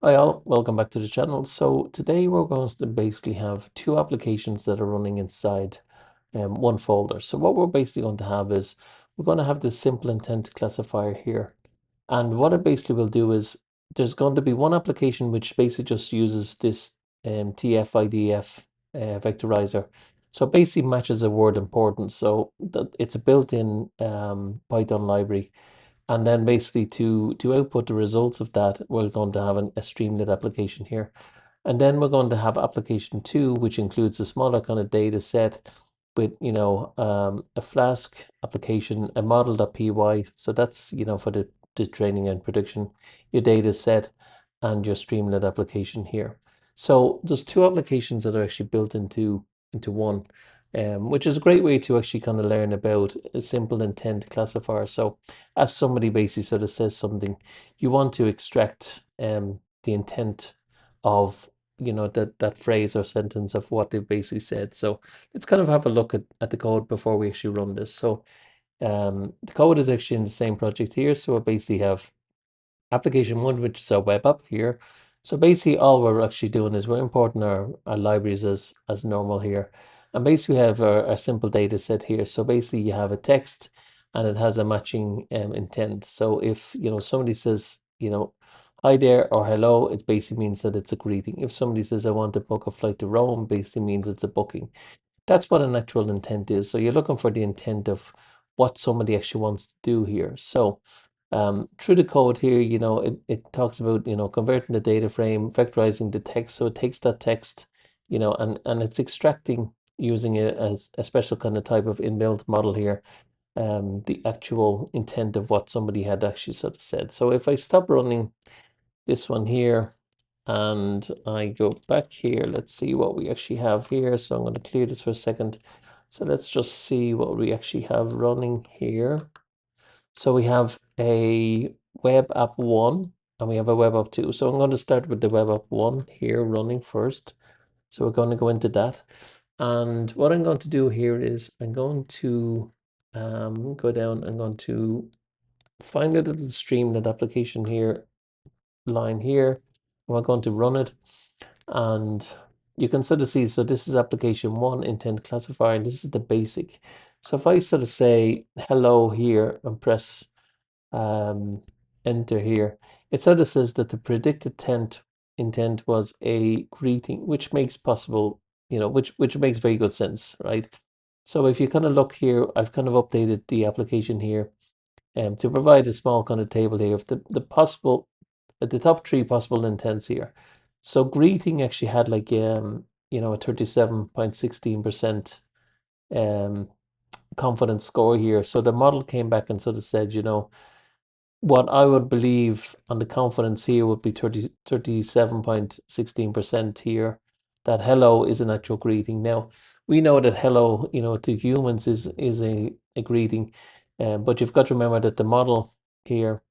Hi all, welcome back to the channel. So today we're going to basically have two applications that are running inside one folder. So what we're basically going to have is we're going to have this simple intent classifier here. And what it basically will do is there's going to be one application which basically just uses this TfidfVectorizer. Vectorizer. So it basically matches a word importance. So that it's a built-in Python library. And then basically to output the results of that, we're going to have a Streamlit application here. And then we're going to have application 2, which includes a smaller kind of data set with, a Flask application, a model.py. So that's, for the training and prediction, your data set and your Streamlit application here. So there's two applications that are actually built into one, which is a great way to actually kind of learn about a simple intent classifier. So as somebody basically sort of says something, you want to extract the intent of that phrase or sentence of what they've basically said. So let's kind of have a look at the code before we actually run this. So the code is actually in the same project here. So we basically have application 1, which is a web app here. So basically all we're actually doing is we're importing our libraries as normal here. And basically we have our simple data set here. So basically you have a text and it has a matching intent. So if somebody says, hi there or hello, it basically means that it's a greeting. If somebody says I want to book a flight to Rome, basically means it's a booking. That's what an actual intent is. So you're looking for the intent of what somebody actually wants to do here. So through the code here, it talks about, converting the data frame, vectorizing the text. So it takes that text, and it's extracting using it as a special kind of type of inbuilt model here, the actual intent of what somebody had actually sort of said. So if I stop running this one here and I go back here, let's see what we actually have here. So I'm going to clear this for a second. So let's just see what we actually have running here. So we have a web app 1 and we have a web app 2. So I'm going to start with the web app 1 here running first. So we're going to go into that. And what I'm going to do here is I'm going to go down. I'm going to find a little Streamlit application here, line here. We're going to run it. And you can sort of see, so this is application 1 intent classifier, and this is the basic. So if I sort of say hello here and press enter here, it sort of says that the predicted intent was a greeting, which makes possible, which makes very good sense, right? So if you kind of look here, I've kind of updated the application here to provide a small kind of table here of the possible, the top 3 possible intents here. So greeting actually had like a 37.16% confidence score here. So the model came back and sort of said, what I would believe on the confidence here would be 37.16% here, that hello is an actual greeting. Now, we know that hello, to humans is a greeting, but you've got to remember that the model here,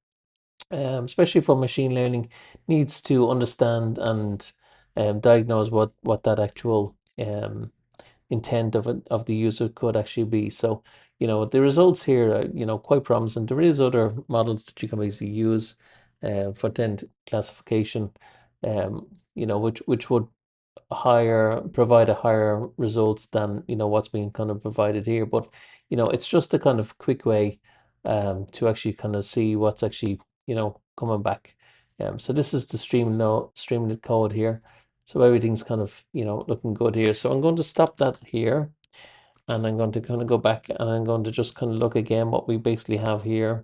especially for machine learning, needs to understand and diagnose what that actual intent of the user could actually be. So, the results here are, quite promising. There is other models that you can basically use for intent classification, which would provide a higher results than, what's being kind of provided here. But, it's just a kind of quick way to actually kind of see what's actually, coming back. So this is the Streamlit code here. So everything's kind of, looking good here. So I'm going to stop that here and I'm going to kind of go back and I'm going to just kind of look again what we basically have here.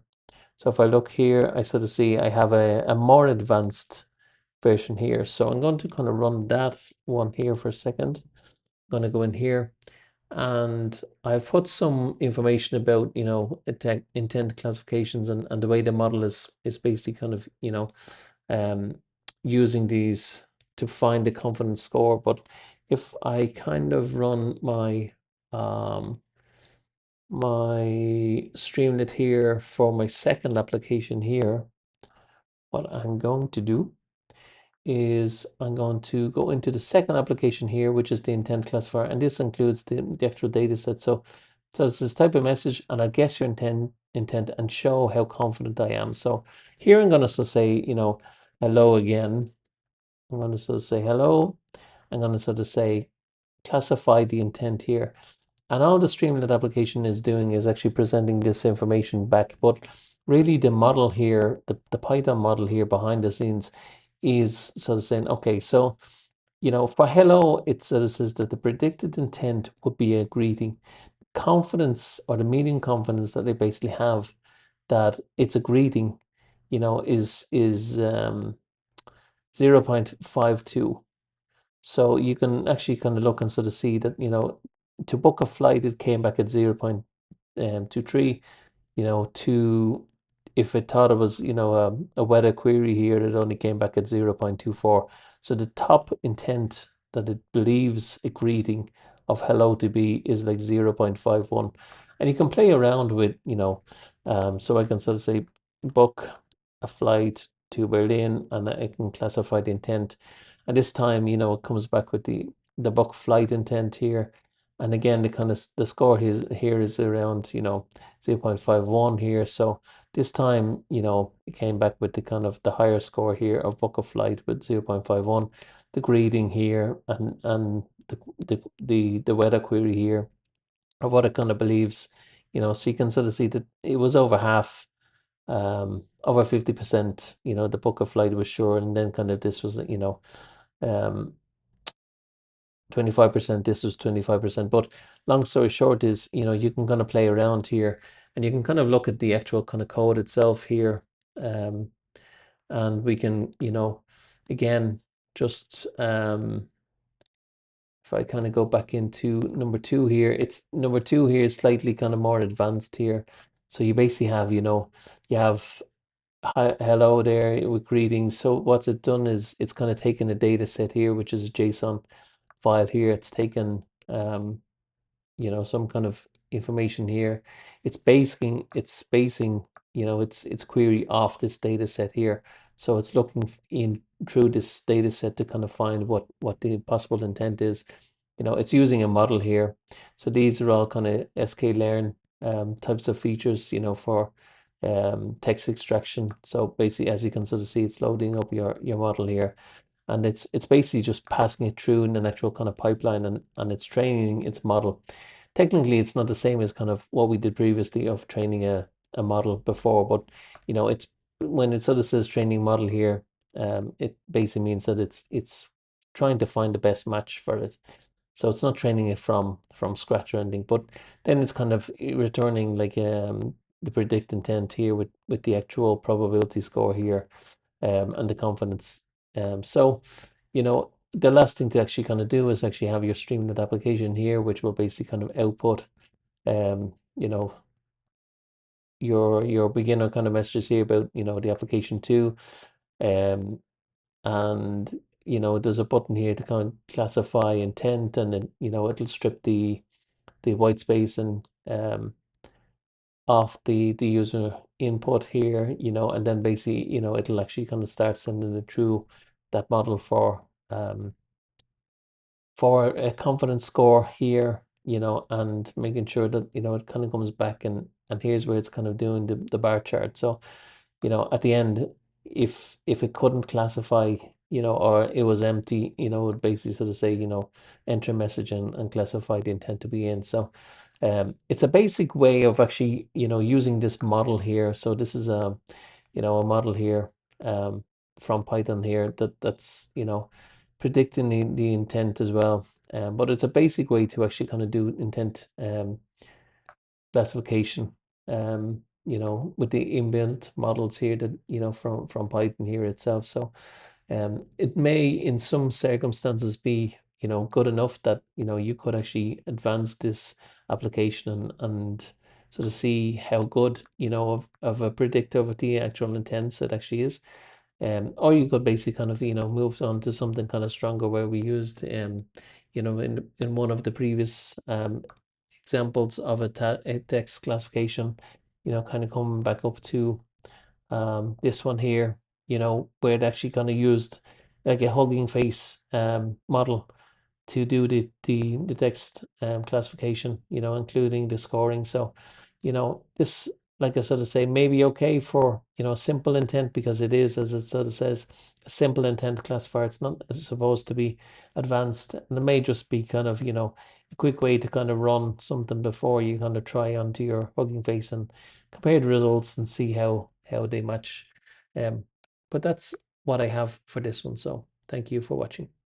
So if I look here, I sort of see I have a more advanced version here. So I'm going to kind of run that one here for a second. I'm going to go in here and I've put some information about, intent classifications and the way the model is basically kind of, um, using these to find the confidence score. But if I kind of run my Streamlit here for my second application here, what I'm going to do is I'm going to go into the second application here, which is the intent classifier, and this includes the actual data set. So it's this type of message, and I guess your intent and show how confident I am. So here I'm going to say, hello again. I'm going to sort of say hello. I'm going to sort of say classify the intent here. And all the Streamlit application is doing is actually presenting this information back. But really the model here, the Python model here behind the scenes is sort of saying, okay, so, for hello, it sort of says that the predicted intent would be a greeting. Confidence, or the medium confidence that they basically have that it's a greeting, is 0.52. So you can actually kind of look and sort of see that, to book a flight, it came back at 0.23. To if it thought it was, a weather query here, it only came back at 0.24. So the top intent that it believes a greeting of hello to be is like 0.51. And you can play around with, so I can sort of say book a flight to Berlin, and I can classify the intent. And this time, it comes back with the book flight intent here. And again, the score here is around, 0.51 here. So this time, it came back with the kind of the higher score here of book of flight with 0.51, the greeting here, and the weather query here of what it kind of believes, so you can sort of see that it was over half, over 50%, the book of flight was sure, and then kind of this was, um 25%, this was 25%. But long story short is, you can kind of play around here, and you can kind of look at the actual kind of code itself here. And we can, again, just if I kind of go back into number two here, number two here is slightly kind of more advanced here. So you basically have, you have hi, hello there with greetings. So what's it done is it's kind of taken a data set here, which is a JSON file here. It's taken some kind of information here. It's basing its query off this data set here. So it's looking in through this data set to kind of find what the possible intent is. It's using a model here. So these are all kind of sklearn types of features, for text extraction. So basically, as you can sort of see, it's loading up your model here, and it's basically just passing it through in an actual kind of pipeline, and it's training its model. Technically, it's not the same as kind of what we did previously of training a model before, but it's when it sort of says training model here, it basically means that it's trying to find the best match for it. So it's not training it from scratch or anything, but then it's kind of returning like the predict intent here with the actual probability score here, and the confidence. So the last thing to actually kind of do is actually have your Streamlit application here, which will basically kind of output um, you know, your beginner kind of messages here about, the application too. Um, and there's a button here to kind of classify intent, and then, it'll strip the white space and off the user input here, and then basically, it'll actually kind of start sending it through that model for a confidence score here, and making sure that, it kind of comes back, and here's where it's kind of doing the bar chart. So, at the end, if it couldn't classify, or it was empty, it would basically sort of say, enter a message and classify the intent to be in. So it's a basic way of actually, using this model here. So this is a model here from Python here that's, predicting the intent as well. But it's a basic way to actually kind of do intent classification, with the inbuilt models here that, from Python here itself. So it may, in some circumstances, be, good enough that, you could actually advance this application and sort of see how good, of a predictor of the actual intents it actually is. Or you could basically kind of, move on to something kind of stronger, where we used, in one of the previous examples of a text classification, kind of coming back up to this one here, where it actually kind of used like a Hugging Face model to do the text classification, including the scoring. So, this like I sort of say, maybe okay for, simple intent, because it is, as it sort of says, a simple intent classifier. It's not supposed to be advanced, and it may just be kind of, a quick way to kind of run something before you kind of try onto your Hugging Face and compare the results and see how they match. But that's what I have for this one. So thank you for watching.